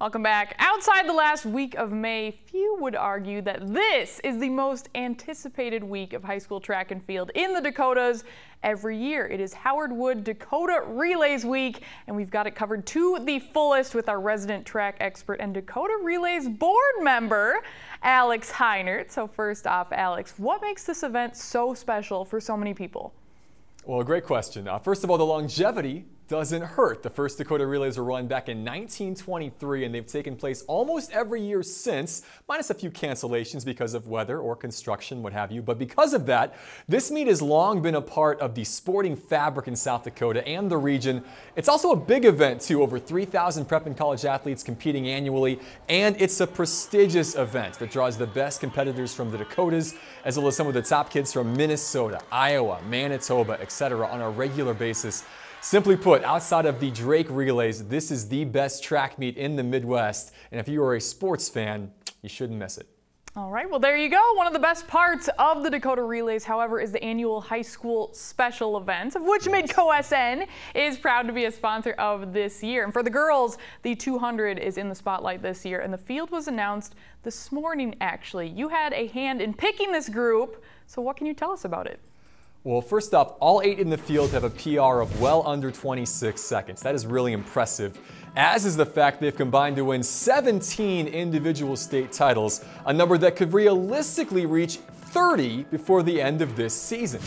Welcome back. Outside the last week of May, few would argue that this is the most anticipated week of high school track and field in the Dakotas every year. It is Howard Wood Dakota Relays Week, and we've got it covered to the fullest with our resident track expert and Dakota Relays board member, Alex Heinert. So first off, Alex, what makes this event so special for so many people? Well, great question. First of all, the longevity doesn't hurt. The first Dakota Relays were run back in 1923, and they've taken place almost every year since, minus a few cancellations because of weather or construction, what have you. But because of that, this meet has long been a part of the sporting fabric in South Dakota and the region. It's also a big event, too. Over 3,000 prep and college athletes competing annually, and it's a prestigious event that draws the best competitors from the Dakotas, as well as some of the top kids from Minnesota, Iowa, Manitoba, etc. on a regular basis. Simply put, outside of the Drake Relays, this is the best track meet in the Midwest, and if you are a sports fan, you shouldn't miss it. All right, well, there you go. One of the best parts of the Dakota Relays, however, is the annual high school special event, of which MidcoSN is proud to be a sponsor of this year. And for the girls, the 200 is in the spotlight this year, and the field was announced this morning, actually. You had a hand in picking this group, so what can you tell us about it? Well, first off, all 8 in the field have a PR of well under 26 seconds. That is really impressive, as is the fact they've combined to win 17 individual state titles, a number that could realistically reach 30 before the end of this season.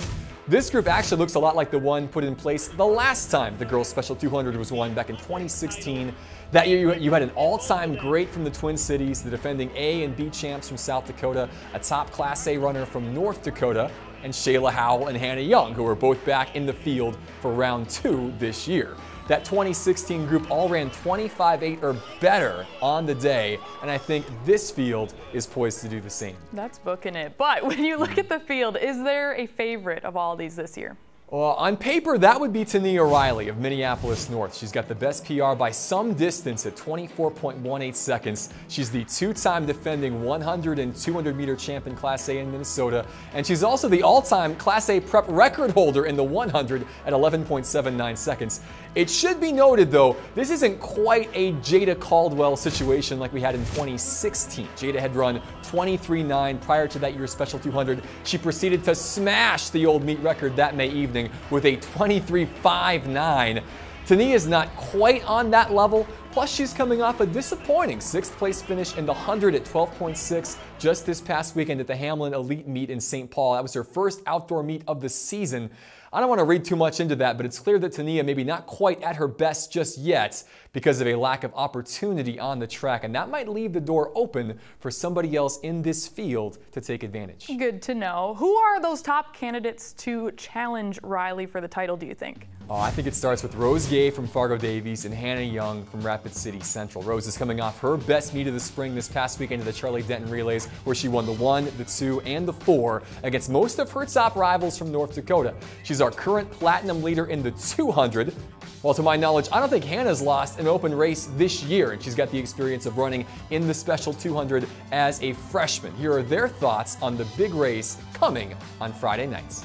This group actually looks a lot like the one put in place the last time the Girls Special 200 was won back in 2016. That year you had an all-time great from the Twin Cities, the defending A and B champs from South Dakota, a top Class A runner from North Dakota, and Shayla Howell and Hannah Young, who are both back in the field for round 2 this year. That 2016 group all ran 25.8 or better on the day, and I think this field is poised to do the same. That's booking it. But when you look at the field, is there a favorite of all these this year? Well, on paper, that would be Tania Riley of Minneapolis North. She's got the best PR by some distance at 24.18 seconds. She's the 2-time defending 100 and 200 meter champ in Class A in Minnesota. And she's also the all-time Class A prep record holder in the 100 at 11.79 seconds. It should be noted, though, this isn't quite a Jada Caldwell situation like we had in 2016. Jada had run 23.9 prior to that year's Special 200. She proceeded to smash the old meet record that May evening with a 23.59. Tania is not quite on that level, plus she's coming off a disappointing 6th place finish in the 100 at 12.6 just this past weekend at the Hamlin Elite Meet in St. Paul. That was her first outdoor meet of the season. I don't want to read too much into that, but it's clear that Tania may be not quite at her best just yet because of a lack of opportunity on the track, and that might leave the door open for somebody else in this field to take advantage. Good to know. Who are those top candidates to challenge Riley for the title, do you think? I think it starts with Rose Gay from Fargo Davies and Hannah Young from Rapid City Central. Rose is coming off her best meet of the spring this past weekend at the Charlie Denton Relays, where she won the 1, the 2, and the 4 against most of her top rivals from North Dakota. She's our current platinum leader in the 200. Well, to my knowledge, I don't think Hannah's lost an open race this year, and she's got the experience of running in the Special 200 as a freshman. Here are their thoughts on the big race coming on Friday nights.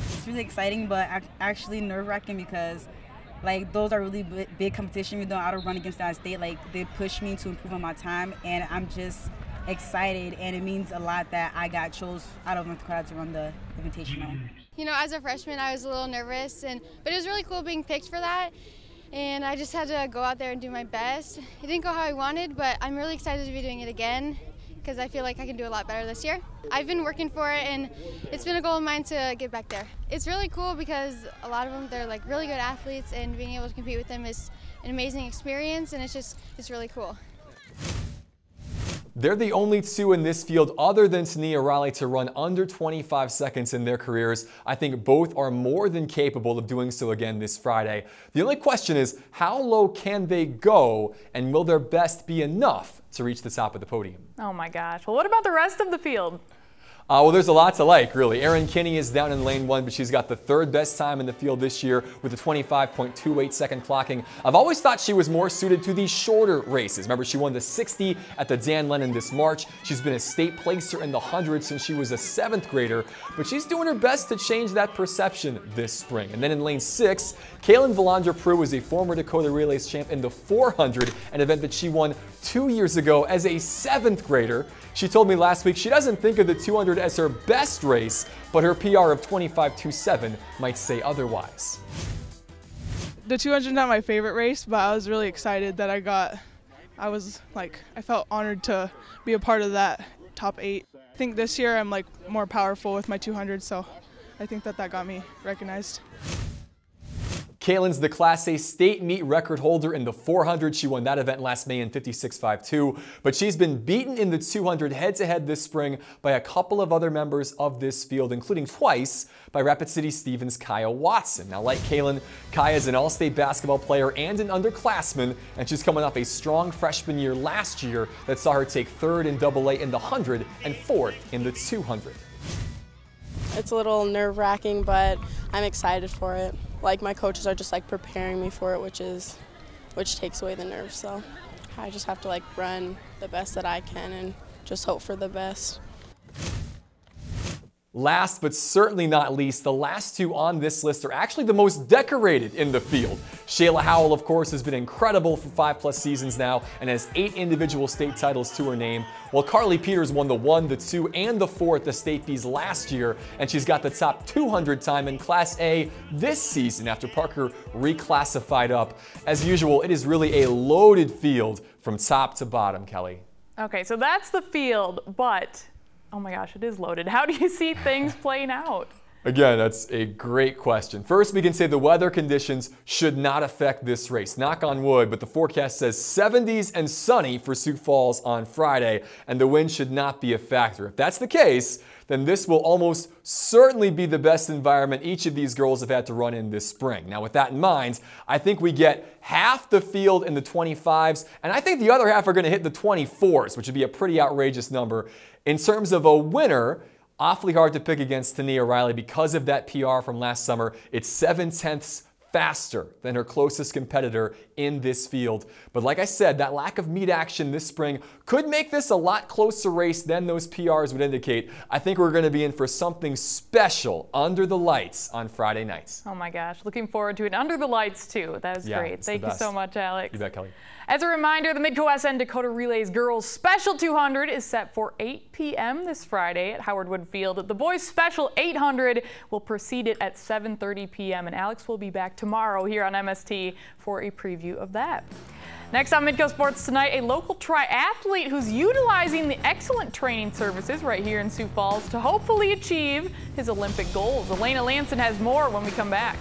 It's really exciting, but actually nerve-wracking because those are really big competition. Even though I don't run against that state, they push me to improve on my time, and I'm just excited, and it means a lot that I got chose out of North Dakota to run the Invitational. You know, as a freshman, I was a little nervous, but it was really cool being picked for that, and I just had to go out there and do my best. It didn't go how I wanted, but I'm really excited to be doing it again because I feel like I can do a lot better this year. I've been working for it, and it's been a goal of mine to get back there. It's really cool because a lot of them, they're really good athletes, and being able to compete with them is an amazing experience, and it's really cool. They're the only 2 in this field other than Tania Riley to run under 25 seconds in their careers. I think both are more than capable of doing so again this Friday. The only question is, how low can they go, and will their best be enough to reach the top of the podium? Oh my gosh. Well, what about the rest of the field? Well, there's a lot to like, really. Erin Kinney is down in lane 1, but she's got the 3rd best time in the field this year with a 25.28 second clocking. I've always thought she was more suited to the shorter races. Remember, she won the 60 at the Dan Lennon this March. She's been a state placer in the 100 since she was a 7th grader, but she's doing her best to change that perception this spring. And then in lane 6, Kaylin Valandra-Prue was a former Dakota Relays champ in the 400, an event that she won 2 years ago as a 7th grader. She told me last week she doesn't think of the 200 as her best race, but her PR of 25.27 might say otherwise. The 200 is not my favorite race, but I was really excited that I felt honored to be a part of that top 8. I think this year I'm more powerful with my 200, so I think that got me recognized. Kaylin's the Class A state meet record holder in the 400. She won that event last May in 56.52, but she's been beaten in the 200 head-to-head this spring by a couple of other members of this field, including twice by Rapid City Stevens' Kaya Watson. Now, like Kaylin, Kaya is an all-state basketball player and an underclassman, and she's coming off a strong freshman year last year that saw her take 3rd in AA in the 100 and 4th in the 200. It's a little nerve-wracking, but I'm excited for it. My coaches are just preparing me for it, which takes away the nerves. So I just have to run the best that I can and just hope for the best. Last but certainly not least, the last 2 on this list are actually the most decorated in the field. Shayla Howell, of course, has been incredible for 5+ seasons now and has 8 individual state titles to her name, while Carly Peters won the 1, the 2, and the 4 at the state fees last year, and she's got the top 200 time in Class A this season after Parker reclassified up. As usual, it is really a loaded field from top to bottom, Kelly. Okay, so that's the field, but oh my gosh, it is loaded. How do you see things playing out? Again, that's a great question. First, we can say the weather conditions should not affect this race. Knock on wood, but the forecast says 70s and sunny for Sioux Falls on Friday, and the wind should not be a factor. If that's the case, then this will almost certainly be the best environment each of these girls have had to run in this spring. Now, with that in mind, I think we get half the field in the 25s, and I think the other half are going to hit the 24s, which would be a pretty outrageous number. In terms of a winner, awfully hard to pick against Tania Riley because of that PR from last summer. It's 7/10 faster than her closest competitor in this field. But like I said, that lack of meet action this spring could make this a lot closer race than those PRs would indicate. I think we're going to be in for something special under the lights on Friday nights. Oh my gosh, looking forward to it. Under the lights too. That is great. Thank you so much, Alex. You bet, Kelly. As a reminder, the MidcoSN Dakota Relays Girls Special 200 is set for 8 p.m. this Friday at Howard Wood Field. The Boys Special 800 will precede it at 7:30 p.m. and Alex will be back tomorrow here on MST for a preview of that. Next on Midco Sports tonight, a local triathlete who's utilizing the excellent training services right here in Sioux Falls to hopefully achieve his Olympic goals. Elena Lanson has more when we come back.